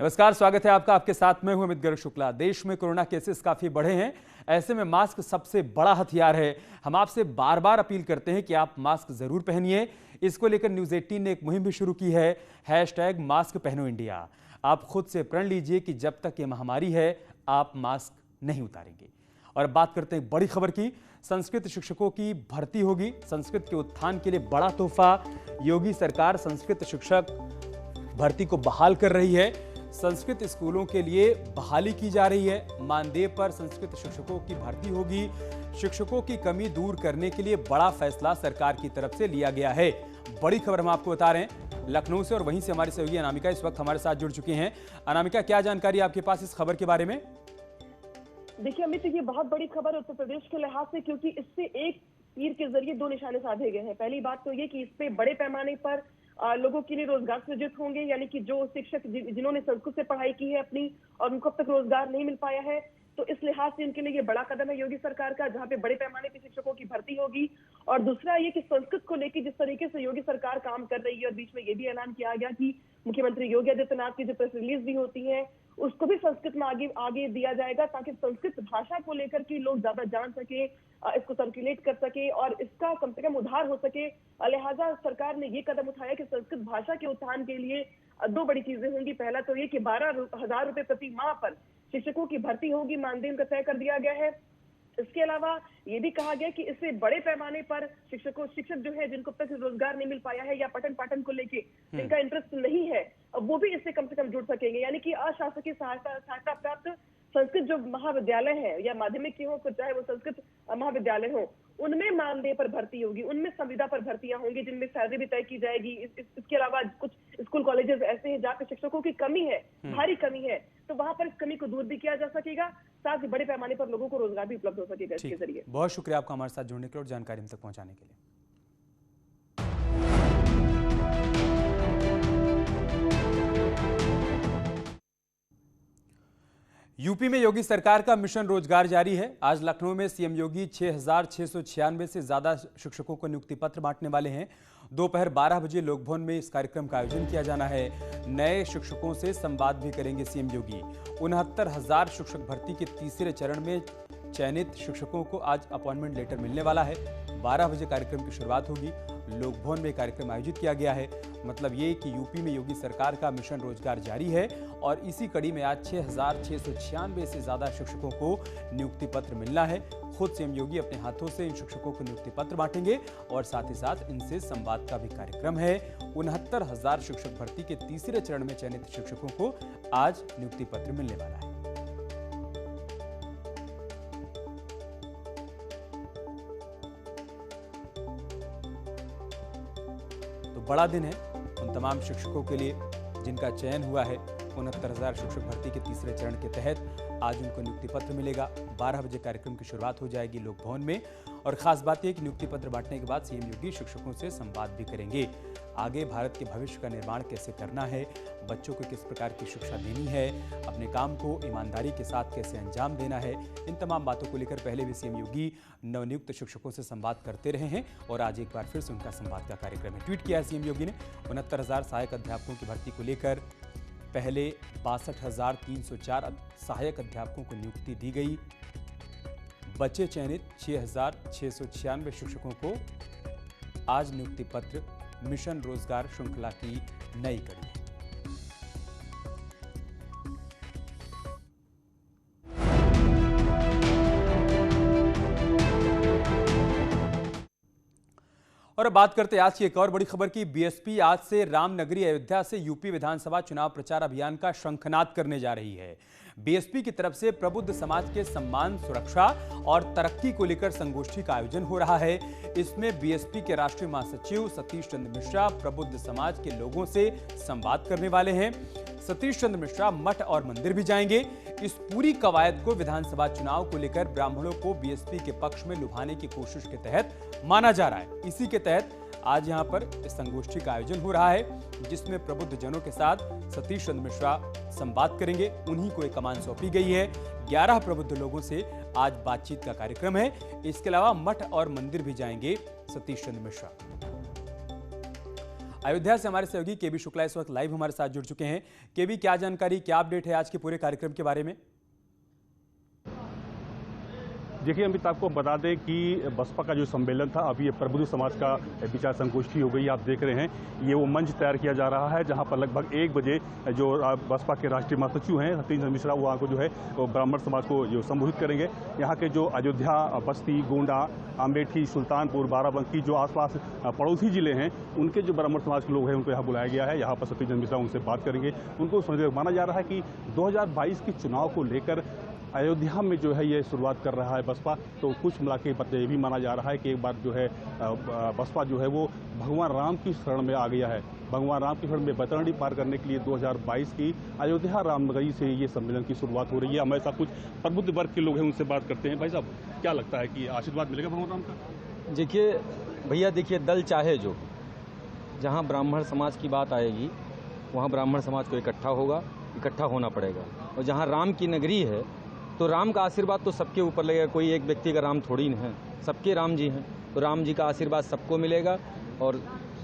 नमस्कार, स्वागत है आपका। आपके साथ मैं हूं अमित गर्ग शुक्ला। देश में कोरोना केसेस काफी बढ़े हैं, ऐसे में मास्क सबसे बड़ा हथियार है। हम आपसे बार बार अपील करते हैं कि आप मास्क जरूर पहनिए। इसको लेकर न्यूज 18 ने एक मुहिम भी शुरू की है, #मास्क पहनो इंडिया। आप खुद से प्रण लीजिए कि जब तक ये महामारी है आप मास्क नहीं उतारेंगे। और अब बात करते हैं बड़ी खबर की। संस्कृत शिक्षकों की भर्ती होगी। संस्कृत के उत्थान के लिए बड़ा तोहफा। योगी सरकार संस्कृत शिक्षक भर्ती को बहाल कर रही है। संस्कृत स्कूलों के लिए बहाली की जा रही है। मानदेय पर संस्कृत शिक्षकों की भर्ती होगी। शिक्षकों की कमी दूर करने के लिए बड़ा फैसला सरकार की तरफ से लिया गया है। बड़ी खबर हम आपको बता रहे हैं लखनऊ से, और वहीं से हमारी सहयोगी अनामिका इस वक्त हमारे साथ जुड़ चुकी हैं। अनामिका, क्या जानकारी आपके पास इस खबर के बारे में? देखिए अमित, ये बहुत बड़ी खबर उत्तर प्रदेश के लिहाज से, क्योंकि इससे एक तीर के जरिए दो निशाने साधे गए हैं। पहली बात तो ये कि इससे बड़े पैमाने पर लोगों के लिए रोजगार सृजित होंगे, यानी कि जो शिक्षक जिन्होंने संस्कृत से पढ़ाई की है अपनी और उनको अब तक रोजगार नहीं मिल पाया है, तो इस लिहाज से उनके लिए ये बड़ा कदम है योगी सरकार का, जहां पे बड़े पैमाने पर शिक्षकों की भर्ती होगी। और दूसरा ये कि संस्कृत को लेकर जिस तरीके से योगी सरकार काम कर रही है, और बीच में ये भी ऐलान किया गया कि मुख्यमंत्री योगी आदित्यनाथ की जो प्रेस रिलीज भी होती है उसको भी संस्कृत में आगे दिया जाएगा, ताकि संस्कृत भाषा को लेकर के लोग ज्यादा जान सके, इसको सर्कुलेट कर सके और इसका कम से कम उद्धार हो सके। लिहाजा सरकार ने ये कदम उठाया कि संस्कृत भाषा के उत्थान के लिए दो बड़ी चीजें होंगी। पहला तो ये कि 12,000 रुपए प्रति माह पर शिक्षकों की भर्ती होगी, मानदेय उनका तय कर दिया गया है। इसके अलावा ये भी कहा गया कि इससे बड़े पैमाने पर शिक्षक जो है जिनको अब तक रोजगार नहीं मिल पाया है या पठन पाठन को लेके जिनका इंटरेस्ट नहीं है, वो भी इससे कम से कम जुड़ सकेंगे। यानी कि अशासकीय सहायता प्राप्त संस्कृत जो महाविद्यालय है या माध्यमिक की हो, चाहे वो संस्कृत महाविद्यालय हो, उनमें मानदेय पर भर्ती होगी, उनमें संविदा पर भर्तियां होंगी, जिनमें सैलरी भी तय की जाएगी। इसके अलावा कुछ स्कूल कॉलेजेस ऐसे हैं जहाँ पे शिक्षकों की कमी है, भारी कमी है, तो वहां पर इस कमी को दूर भी किया जा सकेगा, साथ ही बड़े पैमाने पर लोगों को रोजगार भी उपलब्ध हो सकेगा इसके जरिए। बहुत शुक्रिया आपका हमारे साथ जुड़ने के लिए और जानकारी हम तक पहुंचाने के लिए। यूपी में योगी सरकार का मिशन रोजगार जारी है। आज लखनऊ में सीएम योगी 6,696 से ज्यादा शिक्षकों को नियुक्ति पत्र बांटने वाले हैं। दोपहर 12 बजे लोकभवन में इस कार्यक्रम का आयोजन किया जाना है। नए शिक्षकों से संवाद भी करेंगे सीएम योगी। 69,000 शिक्षक भर्ती के तीसरे चरण में चयनित शिक्षकों को आज अपॉइंटमेंट लेटर मिलने वाला है। 12 बजे कार्यक्रम की शुरुआत होगी। लोकभवन में कार्यक्रम आयोजित किया गया है। मतलब ये कि यूपी में योगी सरकार का मिशन रोजगार जारी है और इसी कड़ी में आज 6,696 से ज्यादा शिक्षकों को नियुक्ति पत्र मिलना है। खुद सीएम योगी अपने हाथों से इन शिक्षकों को नियुक्ति पत्र बांटेंगे और साथ ही साथ इनसे संवाद का भी कार्यक्रम है। 69,000 शिक्षक भर्ती के तीसरे चरण में चयनित शिक्षकों को आज नियुक्ति पत्र मिलने वाला है। तो बड़ा दिन है उन तमाम शिक्षकों के लिए जिनका चयन हुआ है। 69,000 शिक्षक भर्ती के तीसरे चरण के तहत आज उनको नियुक्ति पत्र मिलेगा। 12 बजे कार्यक्रम की शुरुआत हो जाएगी लोकभवन में। और खास बात यह कि नियुक्ति पत्र बांटने के बाद सीएम योगी शिक्षकों से संवाद भी करेंगे। आगे भारत के भविष्य का निर्माण कैसे करना है, बच्चों को किस प्रकार की शिक्षा देनी है, अपने काम को ईमानदारी के साथ कैसे अंजाम देना है, इन तमाम बातों को लेकर पहले भी सीएम योगी नवनियुक्त शिक्षकों से संवाद करते रहे हैं और आज एक बार फिर से उनका संवाद का कार्यक्रम है। ट्वीट किया है सीएम योगी ने। 69,000 सहायक अध्यापकों की भर्ती को लेकर पहले 62,304 सहायक अध्यापकों को नियुक्ति दी गई। बचे चयनित 6,696 शिक्षकों को आज नियुक्ति पत्र मिशन रोजगार श्रृंखला की नई कड़ी है। और अब बात करते हैं आज की एक और बड़ी खबर की। बीएसपी आज से रामनगरी अयोध्या से यूपी विधानसभा चुनाव प्रचार अभियान का शंखनाद करने जा रही है। बीएसपी की तरफ से प्रबुद्ध समाज के सम्मान, सुरक्षा और तरक्की को लेकर संगोष्ठी का आयोजन हो रहा है। इसमें बीएसपी के राष्ट्रीय महासचिव सतीश चंद्र मिश्रा प्रबुद्ध समाज के लोगों से संवाद करने वाले हैं। सतीश चंद्र मिश्रा मठ और मंदिर भी जाएंगे। इस पूरी कवायद को विधानसभा चुनाव को लेकर ब्राह्मणों को बीएसपी के पक्ष में लुभाने की कोशिश के तहत माना जा रहा है। इसी के तहत आज यहां पर इस संगोष्ठी का आयोजन हो रहा है, जिसमें प्रबुद्ध जनों के साथ सतीश चंद्र मिश्रा संवाद करेंगे। उन्हीं को एक कमान सौंपी गई है। 11 प्रबुद्ध लोगों से आज बातचीत का कार्यक्रम है। इसके अलावा मठ और मंदिर भी जाएंगे सतीश चंद्र मिश्रा। अयोध्या से हमारे सहयोगी केबी शुक्ला इस वक्त लाइव हमारे साथ जुड़ चुके हैं। केबी, क्या जानकारी, क्या अपडेट है आज के पूरे कार्यक्रम के बारे में? देखिए अमित, आपको बता दें कि बसपा का जो सम्मेलन था, अभी ये प्रबुद्ध समाज का विचार संगोष्ठी हो गई। आप देख रहे हैं ये वो मंच तैयार किया जा रहा है जहां पर लगभग 1 बजे जो बसपा के राष्ट्रीय महासचिव हैं सतीश चंद्र मिश्रा, वहाँ को जो है वो ब्राह्मण समाज को जो संबोधित करेंगे। यहाँ के जो अयोध्या, बस्ती, गोंडा, अमेठी, सुल्तानपुर, बाराबंकी जो आसपास पड़ोसी जिले हैं उनके जो ब्राह्मण समाज के लोग हैं उनको यहाँ बुलाया गया है। यहाँ पर सतीश चंद्र मिश्रा उनसे बात करेंगे। उनको माना जा रहा है कि 2022 के चुनाव को लेकर अयोध्या में जो है ये शुरुआत कर रहा है बसपा। तो कुछ मिला के ये भी माना जा रहा है कि एक बार जो है बसपा जो है वो भगवान राम की शरण में आ गया है। भगवान राम की शरण में बैतरणी पार करने के लिए 2022 की अयोध्या रामनगरी से ये सम्मेलन की शुरुआत हो रही है। हमारे साथ कुछ प्रबुद्ध वर्ग के लोग हैं, उनसे बात करते हैं। भाई साहब, क्या लगता है कि आशीर्वाद मिलेगा भगवान राम का? देखिए भैया, देखिए दल चाहे जो, जहाँ ब्राह्मण समाज की बात आएगी वहाँ ब्राह्मण समाज को इकट्ठा होना पड़ेगा। और जहाँ राम की नगरी है तो राम का आशीर्वाद तो सबके ऊपर लगेगा। कोई एक व्यक्ति का राम थोड़ी न है, सबके राम जी हैं। तो राम जी का आशीर्वाद सबको मिलेगा और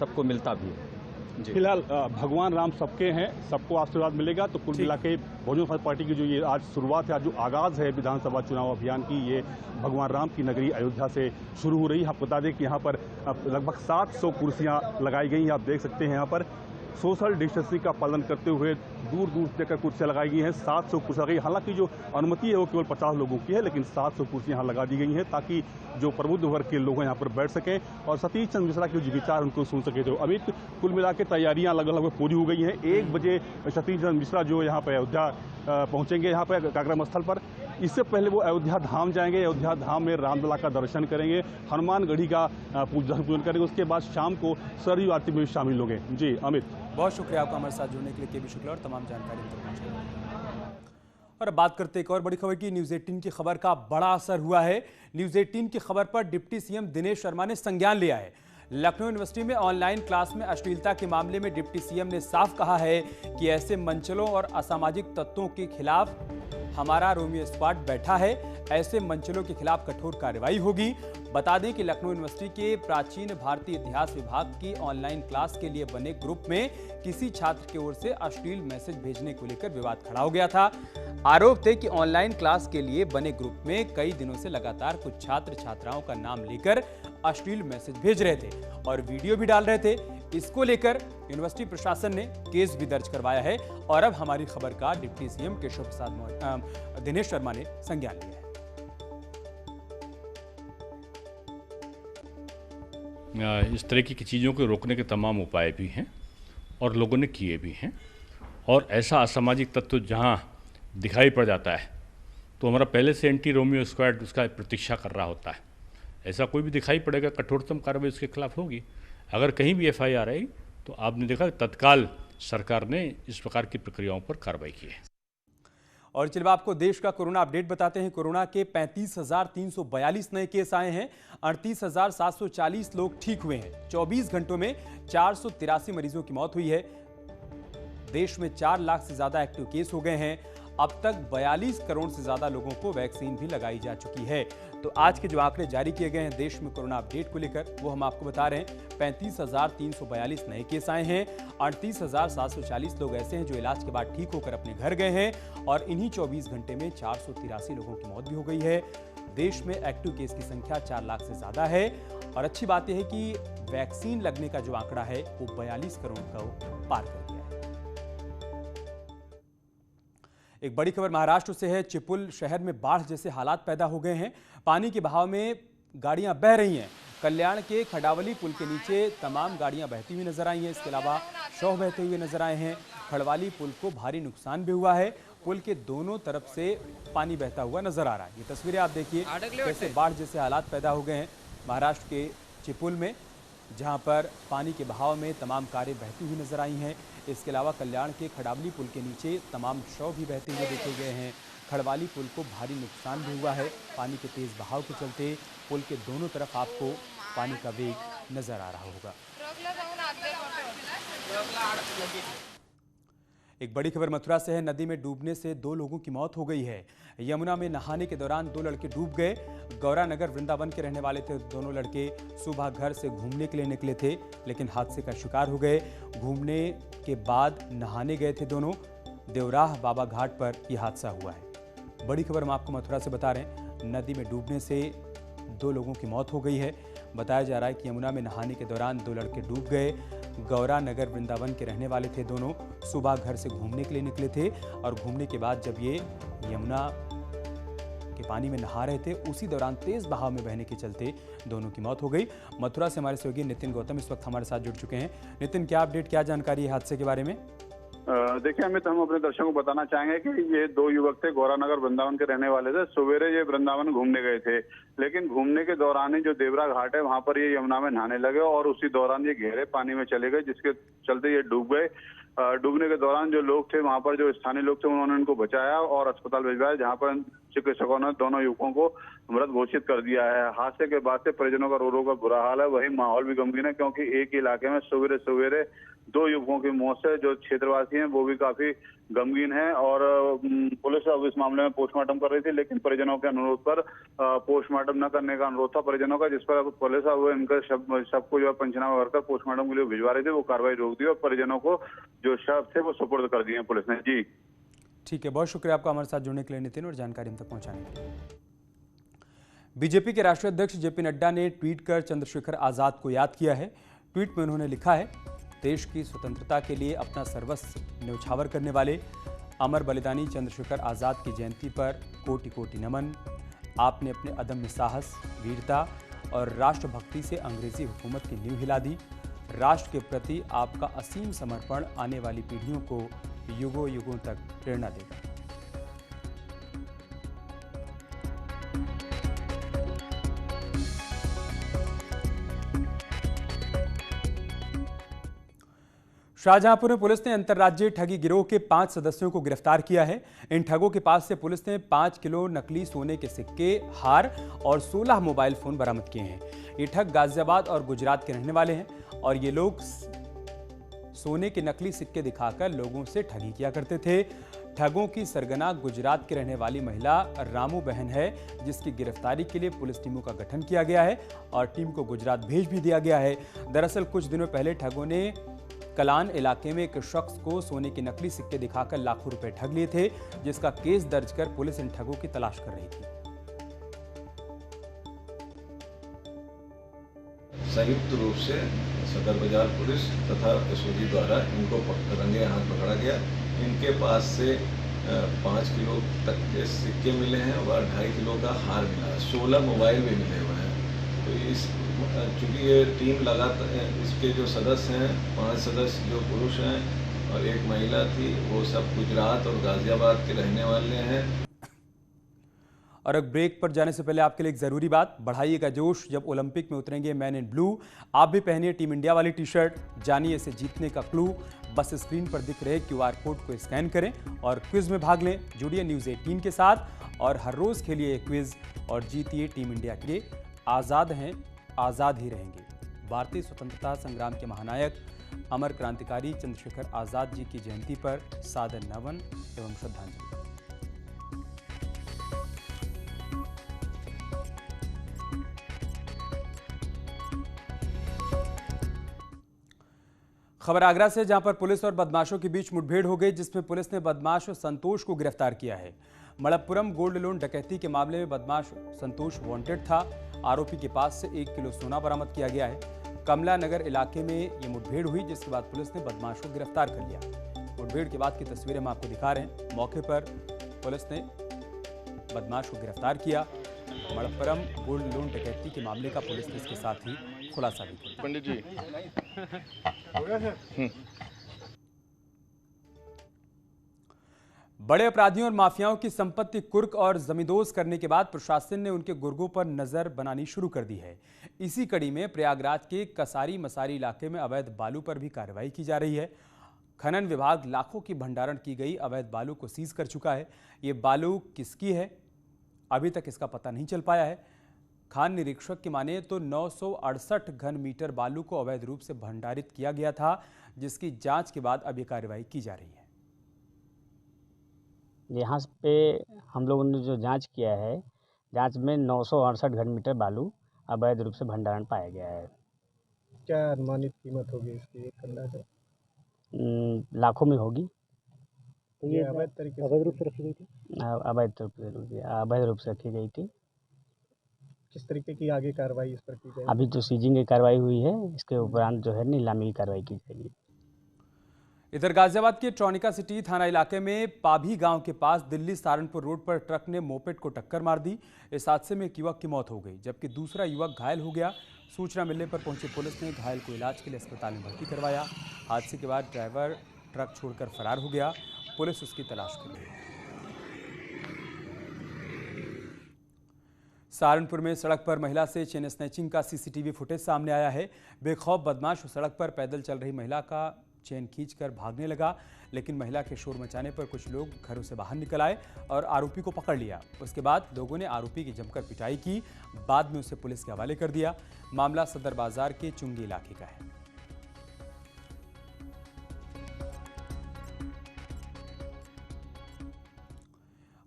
सबको मिलता भी है। फिलहाल भगवान राम सबके हैं, सबको आशीर्वाद मिलेगा। तो कुल मिला के बहुजन समाज पार्टी की जो ये आज शुरुआत है, आज जो आगाज़ है विधानसभा चुनाव अभियान की, ये भगवान राम की नगरी अयोध्या से शुरू हो रही है। आपको बता दें कि यहाँ पर लगभग 700 कुर्सियाँ लगाई गई हैं। आप देख सकते हैं यहाँ पर सोशल डिस्टेंसिंग का पालन करते हुए दूर दूर तक कुर्सियाँ लगाई गई हैं। 700 कुर्सियाँ लगाई। हालांकि जो अनुमति है वो केवल 50 लोगों की है, लेकिन 700 कुर्सियाँ यहाँ लगा दी गई हैं ताकि जो प्रबुद्ध वर्ग के लोग यहाँ पर बैठ सकें और सतीश चंद्र मिश्रा के जो विचार उनको सुन सके। तो अभी कुल मिला के तैयारियाँ लगभग पूरी हो गई हैं। 1 बजे सतीश चंद्र मिश्रा जो यहाँ पर अयोध्या पहुँचेंगे, यहाँ पर कार्यक्रम स्थल पर। इससे पहले वो अयोध्या धाम जाएंगे। अयोध्या धाम में रामलला का दर्शन करेंगे, हनुमानगढ़ी का पूजन करेंगे। उसके बाद शाम को सरयू आरती में शामिल होंगे। जी अमित, बहुत शुक्रिया आपका हमारे साथ जुड़ने के लिए केबी शुक्ला और तमाम जानकारी तक पहुंचाने। और अब बात करते एक और बड़ी खबर की। न्यूज़ 18 की खबर का बड़ा असर हुआ है। न्यूज़ 18 की खबर पर डिप्टी सीएम दिनेश शर्मा ने संज्ञान लिया है। लखनऊ यूनिवर्सिटी में ऑनलाइन क्लास में अश्लीलता के मामले में डिप्टी सीएम ने साफ कहा है कि ऐसे मंचलों और असामाजिक तत्वों के खिलाफ हमारा रोमियो स्क्वाड बैठा है। ऐसे मंचलों के खिलाफ कठोर कार्रवाई होगी। बता दें कि लखनऊ यूनिवर्सिटी के प्राचीन भारतीय इतिहास विभाग की ऑनलाइन क्लास के लिए बने ग्रुप में किसी छात्र की ओर से अश्लील मैसेज भेजने को लेकर विवाद खड़ा हो गया था। आरोप थे कि ऑनलाइन क्लास के लिए बने ग्रुप में कई दिनों से लगातार कुछ छात्र छात्राओं का नाम लेकर अश्लील मैसेज भेज रहे थे और वीडियो भी डाल रहे थे। इसको लेकर यूनिवर्सिटी प्रशासन ने केस भी दर्ज करवाया है। और अब हमारी खबर का डिप्टी सीएम केशव प्रसाद दिनेश शर्मा ने संज्ञान लिया है। इस तरह की चीज़ों को रोकने के तमाम उपाय भी हैं और लोगों ने किए भी हैं। और ऐसा असामाजिक तत्व जहां दिखाई पड़ जाता है तो हमारा पहले से एंटी रोमियो स्क्वाड उसका प्रतीक्षा कर रहा होता है। ऐसा कोई भी दिखाई पड़ेगा, कठोरतम कार्रवाई उसके खिलाफ होगी। अगर कहीं भी FIR आई तो आपने देखा तत्काल सरकार ने इस प्रकार की प्रक्रियाओं पर कार्रवाई की है। और चलिए आपको देश का कोरोना अपडेट बताते हैं। कोरोना के 35,342 नए केस आए हैं। 38,740 लोग ठीक हुए हैं। 24 घंटों में 483 मरीजों की मौत हुई है। देश में 4 लाख से ज्यादा एक्टिव केस हो गए हैं। अब तक 42 करोड़ से ज्यादा लोगों को वैक्सीन भी लगाई जा चुकी है। तो आज के जो आंकड़े जारी किए गए हैं देश में कोरोना अपडेट को लेकर, वो हम आपको बता रहे हैं। 35,342 नए केस आए हैं। 38,740 लोग ऐसे हैं जो इलाज के बाद ठीक होकर अपने घर गए हैं। और इन्हीं 24 घंटे में 483 लोगों की मौत भी हो गई है। देश में एक्टिव केस की संख्या 4 लाख से ज्यादा है। और अच्छी बात यह है कि वैक्सीन लगने का जो आंकड़ा है वो 42 करोड़ को पार कर गया है। एक बड़ी खबर महाराष्ट्र से है। चिपुल शहर में बाढ़ जैसे हालात पैदा हो गए हैं। पानी के बहाव में गाड़ियां बह रही हैं। कल्याण के खडावली पुल के नीचे तमाम गाड़ियां बहती हुई नजर आई हैं। इसके अलावा शव बहते हुए नजर आए हैं। खड़वाली पुल को भारी नुकसान भी हुआ है। पुल के दोनों तरफ से पानी बहता हुआ नजर आ रहा है। ये तस्वीरें आप देखिए कैसे बाढ़ जैसे हालात पैदा हो गए हैं महाराष्ट्र के चिपुल में, जहां पर पानी के बहाव में तमाम कारें बहती हुई नजर आई हैं। इसके अलावा कल्याण के खडावली पुल के नीचे तमाम शव भी बहते हुए देखे गए हैं। खड़वाली पुल को भारी नुकसान भी हुआ है। पानी के तेज बहाव के चलते पुल के दोनों तरफ आपको पानी का वेग नजर आ रहा होगा। एक बड़ी खबर मथुरा से है। नदी में डूबने से 2 लोगों की मौत हो गई है। यमुना में नहाने के दौरान 2 लड़के डूब गए। गौरा नगर वृंदावन के रहने वाले थे। दोनों लड़के सुबह घर से घूमने के लिए निकले थे, लेकिन हादसे का शिकार हो गए। घूमने के बाद नहाने गए थे दोनों। देवराह बाबा घाट पर यह हादसा हुआ है। बड़ी खबर हम आपको मथुरा से बता रहे हैं। नदी में डूबने से 2 लोगों की मौत हो गई है। बताया जा रहा है कि यमुना में नहाने के दौरान 2 लड़के डूब गए। गौरा नगर वृंदावन के रहने वाले थे दोनों। सुबह घर से घूमने के लिए निकले थे और घूमने के बाद जब ये यमुना के पानी में नहा रहे थे, उसी दौरान तेज बहाव में बहने के चलते दोनों की मौत हो गई। मथुरा से हमारे सहयोगी नितिन गौतम इस वक्त हमारे साथ जुड़ चुके हैं। नितिन, क्या अपडेट, क्या जानकारी है हादसे के बारे में? देखिए अमित, हम अपने दर्शकों को बताना चाहेंगे कि ये 2 युवक थे, गौरा नगर वृंदावन के रहने वाले थे। सवेरे ये वृंदावन घूमने गए थे, लेकिन घूमने के दौरान ही जो देवरा घाट है वहां पर ये यमुना में नहाने लगे और उसी दौरान ये गहरे पानी में चले गए, जिसके चलते ये डूब गए। डूबने के दौरान जो लोग थे वहां पर, जो स्थानीय लोग थे, उन्होंने इनको बचाया और अस्पताल भिजवाया, जहां पर चिकित्सकों ने दोनों युवकों को मृत घोषित कर दिया है। हादसे के बाद से परिजनों का रो का बुरा हाल है। वही माहौल भी गमगीन है, क्योंकि एक ही इलाके में सवेरे सवेरे 2 युवकों की मौत से जो क्षेत्रवासी हैं वो भी काफी गमगीन है। और पुलिस अब इस मामले में पोस्टमार्टम कर रही थी, लेकिन परिजनों के अनुरोध पर पोस्टमार्टम न करने का अनुरोध था परिजनों का, जिस पर पुलिस अब इनका शव को जो पंचनामा भरकर पोस्टमार्टम के लिए भिजवा रही थी, वो कार्रवाई रोक दी और परिजनों को जो शव थे वो सुपुर्द कर दिए पुलिस ने। जी ठीक है, बहुत शुक्रिया आपका हमारे साथ जुड़ने के लिए नितिन, और जानकारी हम तक पहुंचाने के लिए। बीजेपी के राष्ट्रीय अध्यक्ष जेपी नड्डा ने ट्वीट कर चंद्रशेखर आजाद को याद किया है। ट्वीट में उन्होंने लिखा है, देश की स्वतंत्रता के लिए अपना सर्वस्व न्यौछावर करने वाले अमर बलिदानी चंद्रशेखर आजाद की जयंती पर कोटि कोटि नमन। आपने अपने अदम्य साहस, वीरता और राष्ट्रभक्ति से अंग्रेजी हुकूमत की नींव हिला दी। राष्ट्र के प्रति आपका असीम समर्पण आने वाली पीढ़ियों को युगों युगों तक प्रेरणा देगा। शाहजहांपुर में पुलिस ने अंतर्राज्यीय ठगी गिरोह के 5 सदस्यों को गिरफ्तार किया है। इन ठगों के पास से पुलिस ने 5 किलो नकली सोने के सिक्के, हार और 16 मोबाइल फोन बरामद किए हैं। ये ठग गाजियाबाद और गुजरात के रहने वाले हैं और ये लोग सोने के नकली सिक्के दिखाकर लोगों से ठगी किया करते थे। ठगों की सरगना गुजरात की रहने वाली महिला रामू बहन है, जिसकी गिरफ्तारी के लिए पुलिस टीमों का गठन किया गया है और टीम को गुजरात भेज भी दिया गया है। दरअसल कुछ दिनों पहले ठगों ने कलान इलाके में एक शख्स को सोने के नकली सिक्के दिखाकर लाखों रुपए ठग लिए थे, जिसका केस दर्ज कर पुलिस इन ठगों की तलाश कर रही थी। संयुक्त रूप से सदर बाजार पुलिस तथा एसओजी द्वारा इनको रंगे हाथ पकड़ा गया। इनके पास से 5 किलो तक के सिक्के मिले हैं और 2.5 किलो का हार मिला है। 16 मोबाइल भी मिले हुए हैं। तो चूँकि ये टीम लगातार, इसके जो सदस्य हैं, 5 सदस्य जो पुरुष हैं और एक महिला थी, वो सब गुजरात और गाजियाबाद के रहने वाले हैं। और अब ब्रेक पर जाने से पहले आपके लिए एक जरूरी बात, बढ़ाइएगा जोश जब ओलंपिक में उतरेंगे मैन इन ब्लू। आप भी पहनिए टीम इंडिया वाली टी शर्ट। जानिए इसे जीतने का क्लू। बस स्क्रीन पर दिख रहे QR कोड को स्कैन करें और क्विज में भाग लें। जुड़िए न्यूज़ 18 के साथ और हर रोज खेलिए क्विज और जीतिए टीम इंडिया के। आज़ाद हैं, आज़ाद ही रहेंगे। भारतीय स्वतंत्रता संग्राम के महानायक अमर क्रांतिकारी चंद्रशेखर आजाद जी की जयंती पर सादर नमन एवं श्रद्धांजलि। खबर आगरा से, जहां पर पुलिस और बदमाशों के बीच मुठभेड़ हो गई, जिसमें पुलिस ने बदमाश संतोष को गिरफ्तार किया है। मलप्पुरम गोल्ड लोन डकैती के मामले में बदमाश संतोष वांटेड था। आरोपी के पास से 1 किलो सोना बरामद किया गया है। कमला नगर इलाके में ये मुठभेड़ हुई, जिसके बाद पुलिस ने बदमाश को गिरफ्तार कर लिया। मुठभेड़ के बाद की तस्वीरें हम आपको दिखा रहे हैं। मौके पर पुलिस ने बदमाश को गिरफ्तार किया। मलप्पुरम गोल्ड लोन डकैती के मामले का पुलिस ने इसके साथ ही खुलासा भी किया। पंडित जी, बड़े अपराधियों और माफियाओं की संपत्ति कुर्क और जमींदोज करने के बाद प्रशासन ने उनके गुर्गों पर नजर बनानी शुरू कर दी है। इसी कड़ी में प्रयागराज के कसारी मसारी इलाके में अवैध बालू पर भी कार्रवाई की जा रही है। खनन विभाग लाखों की भंडारण की गई अवैध बालू को सीज कर चुका है। ये बालू किसकी है, अभी तक इसका पता नहीं चल पाया है। खान निरीक्षक की माने तो 968 घन मीटर बालू को अवैध रूप से भंडारित किया गया था, जिसकी जांच के बाद अब ये कार्रवाई की जा रही है। यहाँ पे हम लोगों ने जो जांच किया है, जांच में 968 घन मीटर बालू अवैध रूप से भंडारण पाया गया है। क्या अनुमानित कीमत होगी इसकी, एक अंदाजा? लाखों में होगी। तो ये अवैध रूप से रखी गई थी? अवैध रूप से रखी गई थी। किस तरीके की आगे कार्रवाई इस पर की जाएगी? अभी तो सीजिंग की कार्रवाई हुई है, इसके उपरांत जो है नीलामी की कार्रवाई की जाएगी। इधर गाजियाबाद के ट्रॉनिका सिटी थाना इलाके में पाभी गांव के पास दिल्ली सहारनपुर रोड पर ट्रक ने मोपेड को टक्कर मार दी। इस हादसे में एक युवक की मौत हो गई, जबकि दूसरा युवक घायल हो गया। सूचना मिलने पर पहुंची पुलिस ने घायल को इलाज के लिए अस्पताल में भर्ती करवाया। हादसे के बाद ड्राइवर ट्रक छोड़कर फरार हो गया। पुलिस उसकी तलाश कर रही है। सहारनपुर में सड़क पर महिला से चेन स्नैचिंग का सीसीटीवी फुटेज सामने आया है। बेखौफ बदमाश सड़क पर पैदल चल रही महिला का चेन खींचकर भागने लगा, लेकिन महिला के शोर मचाने पर कुछ लोग घरों से बाहर निकल आए और आरोपी को पकड़ लिया। उसके बाद लोगों ने आरोपी की जमकर पिटाई की, बाद में उसे पुलिस के हवाले कर दिया। मामला सदर बाजार के चुंगी इलाके का है।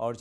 और